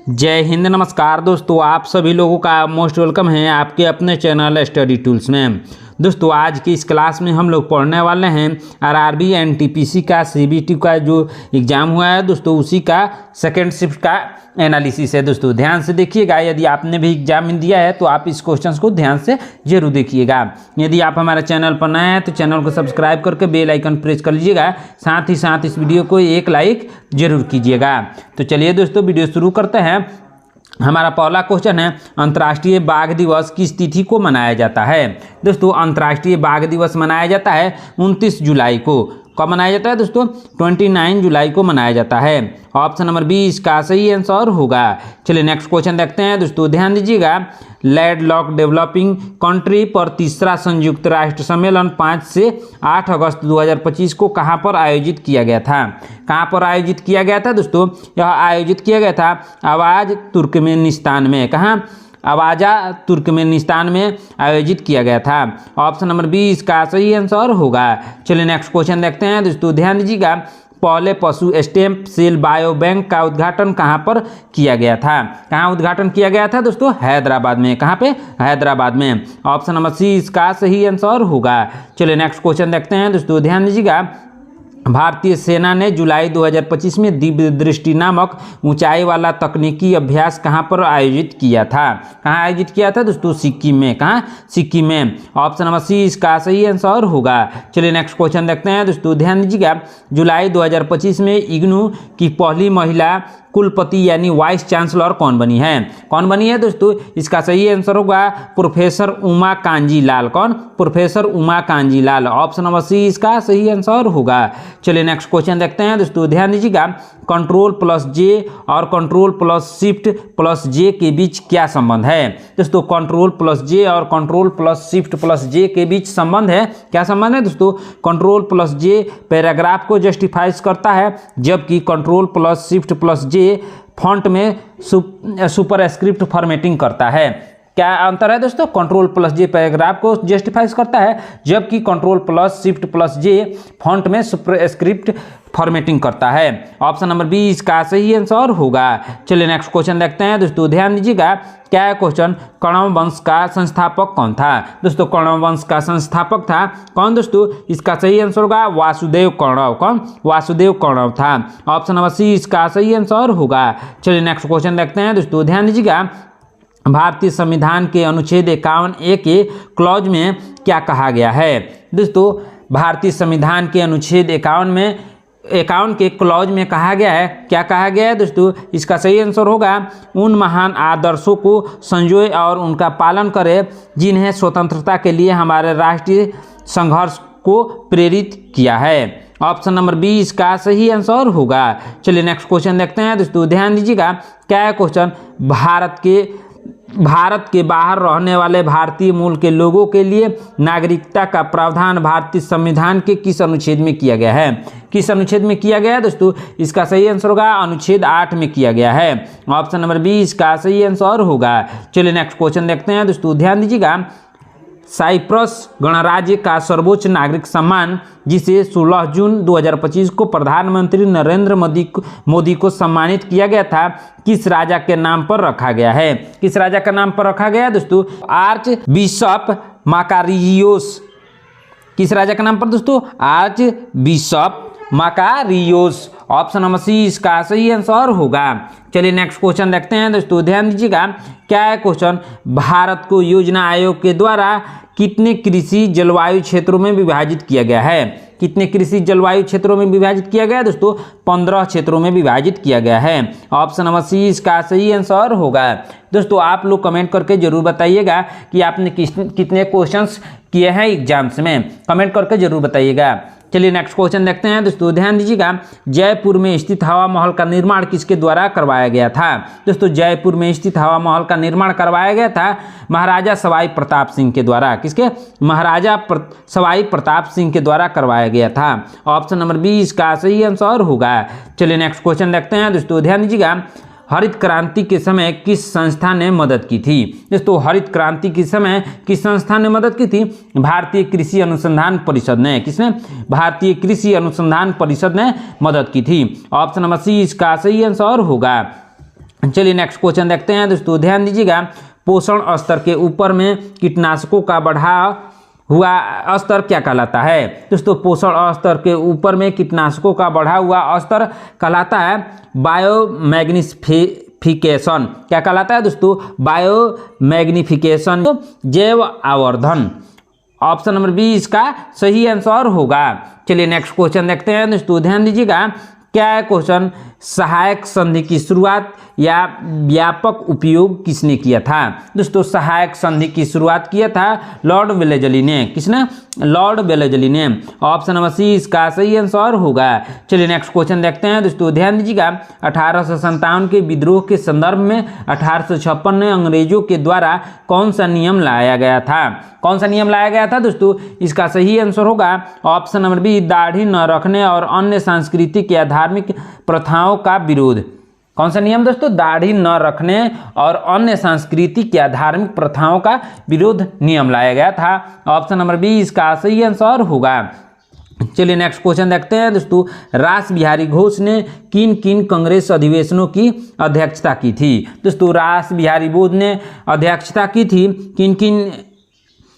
जय हिंद, नमस्कार दोस्तों। आप सभी लोगों का मोस्ट वेलकम है आपके अपने चैनल स्टडी टूल्स में। दोस्तों आज की इस क्लास में हम लोग पढ़ने वाले हैं आरआरबी एनटीपीसी का सीबीटी का जो एग्ज़ाम हुआ है दोस्तों, उसी का सेकेंड शिफ्ट का एनालिसिस है। दोस्तों ध्यान से देखिएगा, यदि आपने भी एग्जाम दिया है तो आप इस क्वेश्चन को ध्यान से जरूर देखिएगा। यदि आप हमारे चैनल पर नए हैं तो चैनल को सब्सक्राइब करके बेल आइकन प्रेस कर लीजिएगा, साथ ही साथ इस वीडियो को एक लाइक जरूर कीजिएगा। तो चलिए दोस्तों वीडियो शुरू करते हैं। हमारा पहला क्वेश्चन है, अंतर्राष्ट्रीय बाघ दिवस किस तिथि को मनाया जाता है। दोस्तों अंतर्राष्ट्रीय बाघ दिवस मनाया जाता है 29 जुलाई को। कब मनाया जाता है दोस्तों? 29 जुलाई को मनाया जाता है। ऑप्शन नंबर 20 का सही आंसर होगा। चलिए नेक्स्ट क्वेश्चन देखते हैं दोस्तों, ध्यान दीजिएगा। लैंडलॉक्ड डेवलपिंग कंट्री पर तीसरा संयुक्त राष्ट्र सम्मेलन 5 से 8 अगस्त 2025 को कहां पर आयोजित किया गया था? कहां पर आयोजित किया गया था दोस्तों? यह आयोजित किया गया था आवाज तुर्कमेनिस्तान में। कहां? अवाजा तुर्कमेनिस्तान में आयोजित किया गया था। ऑप्शन नंबर 20 का सही आंसर होगा। चलिए नेक्स्ट क्वेश्चन देखते हैं दोस्तों, ध्यान दीजिएगा। पहले पशु स्टेम सेल बायो बैंक का उद्घाटन कहां पर किया गया था? कहां उद्घाटन किया गया था दोस्तों? हैदराबाद में। कहां पे? हैदराबाद में। ऑप्शन नंबर 30 का सही आंसर होगा। चलिए नेक्स्ट क्वेश्चन देखते हैं दोस्तों, ध्यान दीजिएगा। भारतीय सेना ने जुलाई 2025 में दिव्य दृष्टि नामक ऊंचाई वाला तकनीकी अभ्यास कहां पर आयोजित किया था? कहां आयोजित किया था दोस्तों? सिक्किम में। कहां? सिक्किम में। ऑप्शन नंबर 30 का सही आंसर होगा। चलिए नेक्स्ट क्वेश्चन देखते हैं दोस्तों, ध्यान दीजिएगा। जुलाई 2025 में इग्नू की पहली महिला कुलपति यानी वाइस चांसलर कौन बनी है? कौन बनी है दोस्तों? इसका सही आंसर होगा प्रोफेसर उमा कांजी लाल। कौन? प्रोफेसर उमा कांजी लाल। ऑप्शन नंबर सी इसका सही आंसर होगा। चलिए नेक्स्ट क्वेश्चन देखते हैं दोस्तों, ध्यान दीजिएगा। कंट्रोल प्लस जे और कंट्रोल प्लस शिफ्ट प्लस जे के बीच क्या संबंध है? दोस्तों कंट्रोल प्लस जे और कंट्रोल प्लस शिफ्ट प्लस जे के बीच संबंध है। क्या संबंध है दोस्तों? कंट्रोल प्लस जे पैराग्राफ को जस्टिफाइज करता है, जबकि कंट्रोल प्लस शिफ्ट प्लस जे फॉन्ट में सुपरस्क्रिप्ट फॉर्मेटिंग करता है। क्या अंतर है दोस्तों? कंट्रोल प्लस जे पैराग्राफ को जस्टिफाइज करता है, जबकि कंट्रोल प्लस शिफ्ट प्लस जे फॉन्ट में सुपरस्क्रिप्ट फॉर्मेटिंग करता है। ऑप्शन नंबर 20 का सही आंसर होगा। चलिए नेक्स्ट क्वेश्चन देखते हैं दोस्तों, ध्यान दीजिएगा। क्या है क्वेश्चन? कण्व वंश का संस्थापक कौन था? दोस्तों कण्व वंश का संस्थापक था कौन दोस्तों? इसका सही आंसर होगा वासुदेव कण्व। कौन? वासुदेव कण्व था। ऑप्शन नंबर सी इसका सही आंसर होगा। चलिए नेक्स्ट क्वेश्चन देखते हैं दोस्तों, ध्यान दीजिएगा। भारतीय संविधान के अनुच्छेद 51A के क्लॉज में क्या कहा गया है? दोस्तों भारतीय संविधान के अनुच्छेद 51 के क्लॉज में कहा गया है, क्या कहा गया है दोस्तों? इसका सही आंसर होगा उन महान आदर्शों को संजोए और उनका पालन करे जिन्हें स्वतंत्रता के लिए हमारे राष्ट्रीय संघर्ष को प्रेरित किया है। ऑप्शन नंबर 20 का सही आंसर होगा। चलिए नेक्स्ट क्वेश्चन देखते हैं दोस्तों, ध्यान दीजिएगा। क्या है क्वेश्चन? भारत के बाहर रहने वाले भारतीय मूल के लोगों के लिए नागरिकता का प्रावधान भारतीय संविधान के किस अनुच्छेद में किया गया है? किस अनुच्छेद में किया गया है दोस्तों? इसका सही आंसर होगा अनुच्छेद 8 में किया गया है। ऑप्शन नंबर 20 का सही आंसर होगा। चलिए नेक्स्ट क्वेश्चन देखते हैं दोस्तों, ध्यान दीजिएगा। साइप्रस गणराज्य का सर्वोच्च नागरिक सम्मान, जिसे 16 जून 2025 को प्रधानमंत्री नरेंद्र मोदी को सम्मानित किया गया था, किस राजा के नाम पर रखा गया है? किस राजा का नाम पर रखा गया है दोस्तों? Archbishop Makarios. किस राजा के नाम पर दोस्तों? Archbishop Makarios. Option number C इसका सही आंसर होगा। चलिए नेक्स्ट क्वेश्चन देखते हैं दोस्तों, ध्यान दीजिएगा। क्या है क्वेश्चन? भारत को योजना आयोग के द्वारा कितने कृषि जलवायु क्षेत्रों में विभाजित किया गया है? कितने कृषि जलवायु क्षेत्रों में विभाजित किया गया है दोस्तों? 15 क्षेत्रों में विभाजित किया गया है। ऑप्शन नंबर सी इसका सही आंसर होगा। दोस्तों आप लोग कमेंट करके जरूर बताइएगा कि आपने कितने क्वेश्चंस किए हैं एग्जाम्स में, कमेंट करके जरूर बताइएगा। चलिए नेक्स्ट क्वेश्चन देखते हैं दोस्तों, ध्यान दीजिएगा। जयपुर में स्थित हवा महल का निर्माण किसके द्वारा करवाया गया था? दोस्तों जयपुर में स्थित हवा महल का निर्माण करवाया गया था महाराजा सवाई प्रताप सिंह के द्वारा। किसके? महाराजा सवाई प्रताप सिंह के द्वारा करवाया गया था। ऑप्शन नंबर 20 का सही आंसर होगा। चलिए नेक्स्ट क्वेश्चन देखते हैं दोस्तों, ध्यान दीजिएगा। हरित क्रांति के समय किस संस्था ने मदद की थी? दोस्तों हरित क्रांति के समय किस संस्था ने मदद की थी? भारतीय कृषि अनुसंधान परिषद ने। किसने? भारतीय कृषि अनुसंधान परिषद ने मदद की थी। ऑप्शन नंबर सी इसका सही आंसर होगा। चलिए नेक्स्ट क्वेश्चन देखते हैं दोस्तों, ध्यान दीजिएगा। पोषण स्तर के ऊपर में कीटनाशकों का बढ़ा हुआ स्तर क्या कहलाता है? दोस्तों पोषण स्तर के ऊपर में कीटनाशकों का बढ़ा हुआ स्तर कहलाता है बायोमैग्नीफिकेशन। क्या कहलाता है दोस्तों? बायोमैग्नीफिकेशन, जैव आवर्धन। ऑप्शन नंबर बी इसका सही आंसर होगा। चलिए नेक्स्ट क्वेश्चन देखते हैं दोस्तों, ध्यान दीजिएगा। क्या है क्वेश्चन? सहायक संधि की शुरुआत या व्यापक उपयोग किसने किया था? दोस्तों सहायक संधि की शुरुआत किया था लॉर्ड वेलेजली ने। किसने? लॉर्ड वेलेजली ने। ऑप्शन नंबर सी इसका सही आंसर होगा। चलिए नेक्स्ट क्वेश्चन देखते हैं दोस्तों, ध्यान दीजिएगा। 1857 के विद्रोह के संदर्भ में 1856 में अंग्रेजों के द्वारा कौन सा नियम लाया गया था? कौन सा नियम लाया गया था दोस्तों? इसका सही आंसर होगा ऑप्शन नंबर बी, दाढ़ी न रखने और अन्य सांस्कृतिक या धार्मिक प्रथाओं का विरोध। कौन सा नियम दोस्तों? दाढ़ी न रखने और अन्य सांस्कृतिक या धार्मिक प्रथाओं का विरोध नियम लाया गया था। ऑप्शन नंबर बी इसका सही आंसर होगा। चलिए नेक्स्ट क्वेश्चन देखते हैं दोस्तों, रास बिहारी घोष ने किन किन कांग्रेस अधिवेशनों की अध्यक्षता की थी? दोस्तों रास बिहारी घोष ने अध्यक्षता की थी किन किन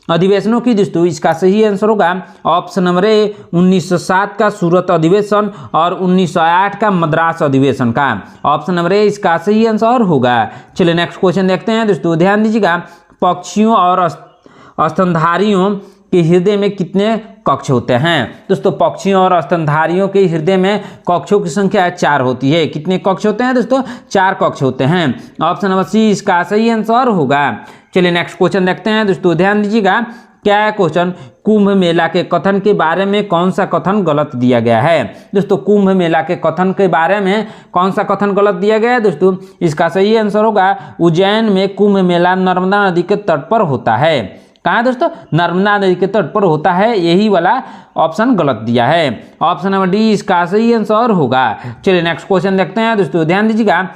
अधिवेशनों की? दोस्तों इसका सही आंसर होगा ऑप्शन नंबर ए, 1907 का सूरत अधिवेशन और 1908 का मद्रास अधिवेशन का। ऑप्शन नंबर ए इसका सही आंसर होगा। चलिए नेक्स्ट क्वेश्चन देखते हैं दोस्तों, ध्यान दीजिएगा। पक्षियों और स्तनधारियों के हृदय में कितने कक्ष होते हैं? दोस्तों पक्षियों और स्तनधारियों के हृदय में कक्षों की संख्या 4 होती है। कितने कक्ष होते हैं दोस्तों? 4 कक्ष होते हैं। ऑप्शन नंबर सी इसका सही आंसर होगा। चलिए नेक्स्ट क्वेश्चन देखते हैं दोस्तों, ध्यान दीजिएगा। क्या है क्वेश्चन? कुंभ मेला के कथन के बारे में कौन सा कथन गलत दिया गया है? दोस्तों कुंभ मेला के कथन के बारे में कौन सा कथन गलत दिया गया है? दोस्तों इसका सही आंसर होगा उज्जैन में कुंभ मेला नर्मदा नदी के तट पर होता है। कहाँ दोस्तों? नर्मदा नदी के तट पर होता है। यही वाला ऑप्शन गलत दिया है। ऑप्शन नंबर डी इसका सही आंसर होगा। चलिए नेक्स्ट क्वेश्चन देखते हैं दोस्तों, ध्यान दीजिएगा।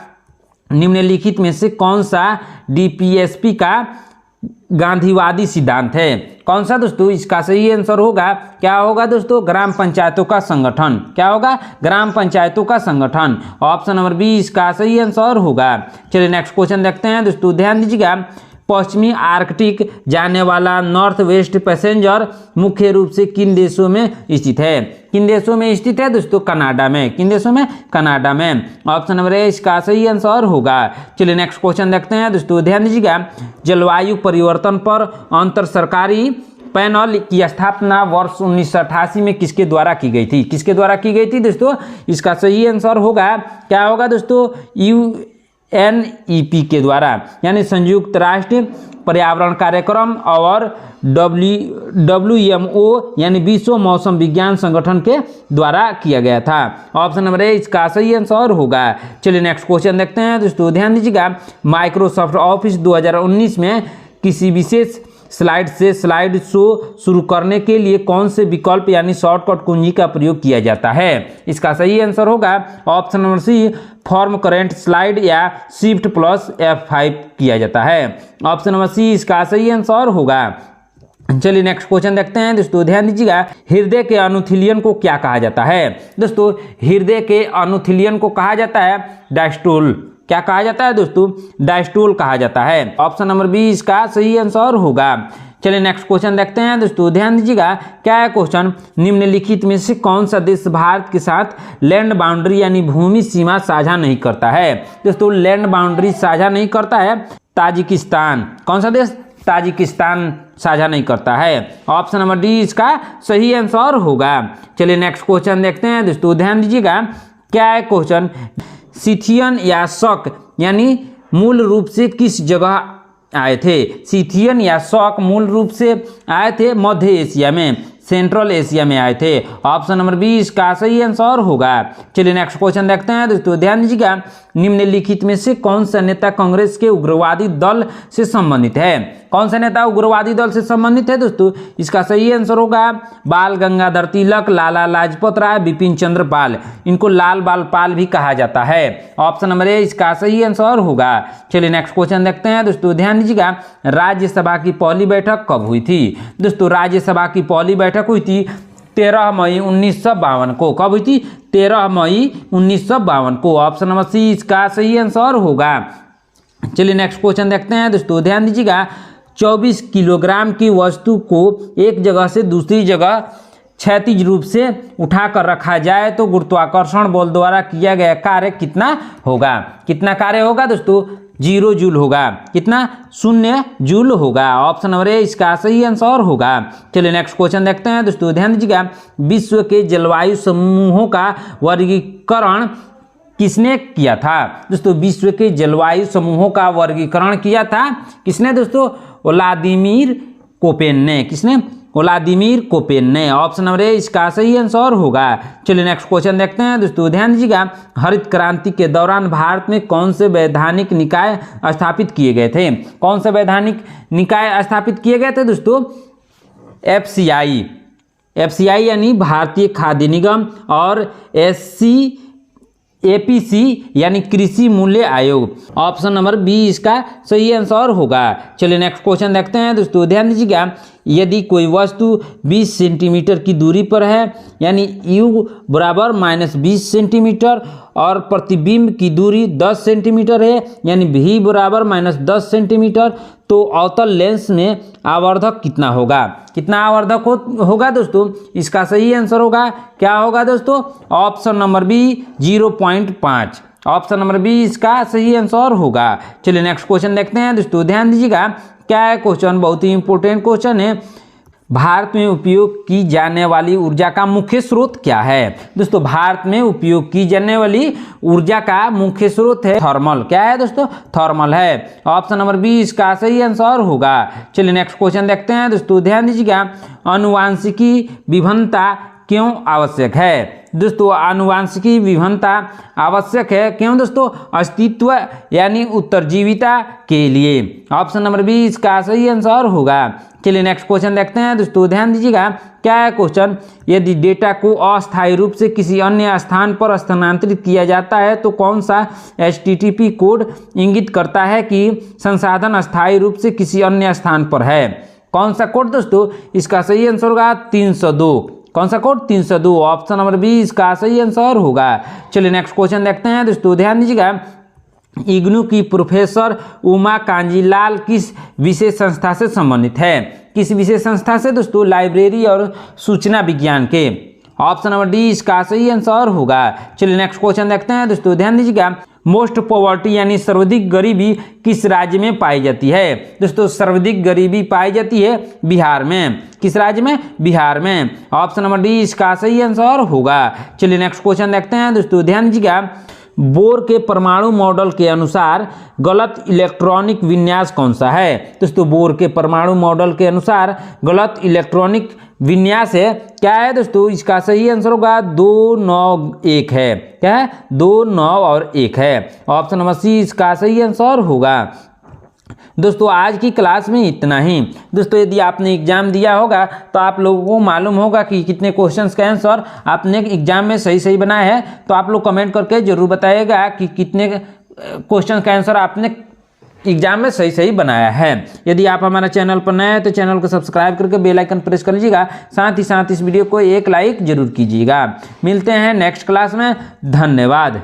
निम्नलिखित में से कौन सा डीपीएसपी का गांधीवादी सिद्धांत है? कौन सा दोस्तों? इसका सही आंसर होगा, क्या होगा दोस्तों? ग्राम पंचायतों का संगठन। क्या होगा? ग्राम पंचायतों का संगठन। ऑप्शन नंबर बी इसका सही आंसर होगा। चलिए नेक्स्ट क्वेश्चन देखते हैं दोस्तों, ध्यान दीजिएगा। पश्चिमी आर्कटिक जाने वाला नॉर्थ वेस्ट पैसेंजर मुख्य रूप से किन देशों में स्थित है? किन देशों में स्थित है दोस्तों? कनाडा में। किन देशों में? कनाडा में। ऑप्शन नंबर ए इसका सही आंसर होगा। चलिए नेक्स्ट क्वेश्चन देखते हैं दोस्तों, ध्यान दीजिएगा। जलवायु परिवर्तन पर अंतर सरकारी पैनल की स्थापना वर्ष 1988 में किसके द्वारा की गई थी? किसके द्वारा की गई थी दोस्तों? इसका सही आंसर होगा, क्या होगा दोस्तों? UNEP के द्वारा, यानी संयुक्त राष्ट्र पर्यावरण कार्यक्रम और WMO यानी विश्व मौसम विज्ञान संगठन के द्वारा किया गया था। ऑप्शन नंबर ए इसका सही आंसर होगा। चलिए नेक्स्ट क्वेश्चन देखते हैं दोस्तों, ध्यान दीजिएगा। माइक्रोसॉफ्ट ऑफिस 2019 में किसी विशेष स्लाइड से स्लाइड शो शुरू करने के लिए कौन से विकल्प यानी शॉर्टकट कुंजी का प्रयोग किया जाता है? इसका सही आंसर होगा option number C, form current slide या शिफ्ट प्लस F5 किया जाता है। ऑप्शन नंबर सी इसका सही आंसर होगा। चलिए नेक्स्ट क्वेश्चन देखते हैं दोस्तों, ध्यान दीजिएगा। हृदय के अनुथिलियन को क्या कहा जाता है? दोस्तों हृदय के अनुथिलियन को कहा जाता है डायस्टोल। क्या कहा जाता है दोस्तों? डायस्टोल कहा जाता है। ऑप्शन नंबर बी इसका सही आंसर होगा। चलिए नेक्स्ट क्वेश्चन देखते हैं दोस्तों, ध्यान दीजिएगा। क्या है क्वेश्चन? निम्नलिखित में से कौन सा देश भारत के साथ लैंड बाउंड्री यानी भूमि सीमा साझा नहीं करता है? दोस्तों लैंड बाउंड्री साझा नहीं करता है ताजिकिस्तान। कौन सा देश? ताजिकिस्तान साझा नहीं करता है। ऑप्शन नंबर डी इसका सही आंसर होगा। चलिए नेक्स्ट क्वेश्चन देखते हैं दोस्तों, ध्यान दीजिएगा। क्या है क्वेश्चन? सिथियन या शक यानी मूल रूप से किस जगह आए थे? सिथियन या शक मूल रूप से आए थे मध्य एशिया में, सेंट्रल एशिया में आए थे। ऑप्शन नंबर बी इसका सही आंसर होगा। चलिए नेक्स्ट क्वेश्चन देखते हैं दोस्तों, ध्यान दीजिएगा। निम्नलिखित में से कौन सा नेता कांग्रेस के उग्रवादी दल से संबंधित है? कौन सा नेता उग्रवादी दल से संबंधित है दोस्तों? इसका सही आंसर होगा बाल गंगाधर तिलक, लाला लाजपत राय, बिपिन चंद्र पाल। इनको लाल बाल पाल भी कहा जाता है। ऑप्शन नंबर ए इसका सही आंसर होगा। चलिए नेक्स्ट क्वेश्चन देखते हैं दोस्तों, ध्यान दीजिएगा। राज्यसभा की पहली बैठक कब हुई थी? दोस्तों राज्यसभा की पहली बैठक हुई थी 13 मई 1952 को। कब हुई थी? 13 मई 1952 को। ऑप्शन नंबर सी इसका सही आंसर होगा। चलिए नेक्स्ट क्वेश्चन देखते हैं दोस्तों, ध्यान दीजिएगा। 24 किलोग्राम की वस्तु को एक जगह से दूसरी जगह क्षैतिज रूप से उठाकर रखा जाए तो गुरुत्वाकर्षण बल द्वारा किया गया कार्य कितना होगा? कितना कार्य होगा दोस्तों? 0 जूल होगा। कितना? 0 जूल होगा। ऑप्शन नंबर ए इसका सही आंसर होगा। चलिए नेक्स्ट क्वेश्चन देखते हैं दोस्तों, ध्यान दीजिएगा। विश्व के जलवायु समूहों का वर्गीकरण किसने किया था? दोस्तों विश्व के जलवायु समूहों का वर्गीकरण किया था किसने दोस्तों? व्लादिमीर कोपेन ने। किसने? व्लादिमीर कोपेन ने। ऑप्शन नंबर ए इसका सही आंसर होगा। चलिए नेक्स्ट क्वेश्चन देखते हैं दोस्तों, ध्यान दीजिएगा। हरित क्रांति के दौरान भारत में कौन से वैधानिक निकाय स्थापित किए गए थे? कौन से वैधानिक निकाय स्थापित किए गए थे दोस्तों? एफसीआई यानी भारतीय खाद्य निगम और एपीसी यानी कृषि मूल्य आयोग। ऑप्शन नंबर बी इसका सही आंसर होगा। चलिए नेक्स्ट क्वेश्चन देखते हैं दोस्तों, ध्यान दीजिएगा। यदि कोई वस्तु 20 सेंटीमीटर की दूरी पर है यानी u बराबर -20 सेंटीमीटर और प्रतिबिंब की दूरी 10 सेंटीमीटर है यानी v बराबर -10 सेंटीमीटर, तो अवतल लेंस में आवर्धक कितना होगा? कितना आवर्धक होगा दोस्तों? इसका सही आंसर होगा, क्या होगा दोस्तों? Option number B 0.5। Option number B इसका सही आंसर होगा। चलिए नेक्स्ट क्वेश्चन देखते हैं दोस्तों, ध्यान दीजिएगा। क्या है क्वेश्चन? बहुत ही इंपॉर्टेंट क्वेश्चन है। भारत में उपयोग की जाने वाली ऊर्जा का मुख्य स्रोत क्या है? दोस्तों भारत में उपयोग की जाने वाली ऊर्जा का मुख्य स्रोत है थर्मल। क्या है दोस्तों? थर्मल है। ऑप्शन नंबर बी इसका सही आंसर होगा। चलिए नेक्स्ट क्वेश्चन देखते हैं दोस्तों, ध्यान दीजिएगा। आनुवांशिकी विभिन्नता क्यों आवश्यक है? दोस्तों आनुवांशिकी विभिन्नता आवश्यक है क्यों दोस्तों? अस्तित्व यानी उत्तरजीविता के लिए। ऑप्शन नंबर बी इसका सही आंसर होगा। चलिए नेक्स्ट क्वेश्चन देखते हैं दोस्तों, ध्यान दीजिएगा। क्या है क्वेश्चन? यदि डेटा को अस्थायी रूप से किसी अन्य स्थान पर स्थानांतरित किया जाता है तो कौन सा HTTP कोड इंगित करता है कि संसाधन अस्थायी रूप से किसी अन्य स्थान पर है? कौन सा कोड दोस्तों? इसका सही आंसर होगा 302। कौन सा कोड? 302। ऑप्शन नंबर बी इसका सही आंसर होगा। चलिए नेक्स्ट क्वेश्चन देखते हैं दोस्तों, ध्यान दीजिएगा। इग्नू की प्रोफेसर उमा कांजीलाल किस विशेष संस्था से संबंधित है? किस विशेष संस्था से दोस्तों? लाइब्रेरी और सूचना विज्ञान के। ऑप्शन नंबर डी इसका सही आंसर होगा। चलिए नेक्स्ट क्वेश्चन देखते हैं दोस्तों, ध्यान दीजिएगा। मोस्ट पॉवर्टी यानी सर्वाधिक गरीबी किस राज्य में पाई जाती है? दोस्तों सर्वाधिक गरीबी पाई जाती है बिहार में। किस राज्य में? बिहार में। ऑप्शन नंबर डी इसका सही आंसर होगा। चलिए नेक्स्ट क्वेश्चन देखते हैं दोस्तों, ध्यान दीजिएगा। बोर के परमाणु मॉडल के अनुसार गलत इलेक्ट्रॉनिक विन्यास कौन सा है? दोस्तों बोर के परमाणु मॉडल के अनुसार गलत इलेक्ट्रॉनिक विन्यास है। क्या है दोस्तों? इसका सही आंसर होगा 2, 9, 1 है। क्या है? 2, 9 और 1 है। ऑप्शन नंबर सी इसका सही आंसर होगा। दोस्तों आज की क्लास में इतना ही। दोस्तों यदि आपने एग्जाम दिया होगा तो आप लोगों को मालूम होगा कि कितने क्वेश्चंस का आंसर आपने एग्जाम में सही बनाया है। तो आप लोग कमेंट करके जरूर बताइएगा कि कितने क्वेश्चन का आंसर आपने एग्जाम में सही बनाया है। यदि आप हमारा चैनल पर नए हैं तो चैनल को सब्सक्राइब करके बेल आइकन प्रेस कर लीजिएगा। साथ ही साथ इस वीडियो को एक लाइक जरूर कीजिएगा। मिलते हैं नेक्स्ट क्लास में। धन्यवाद।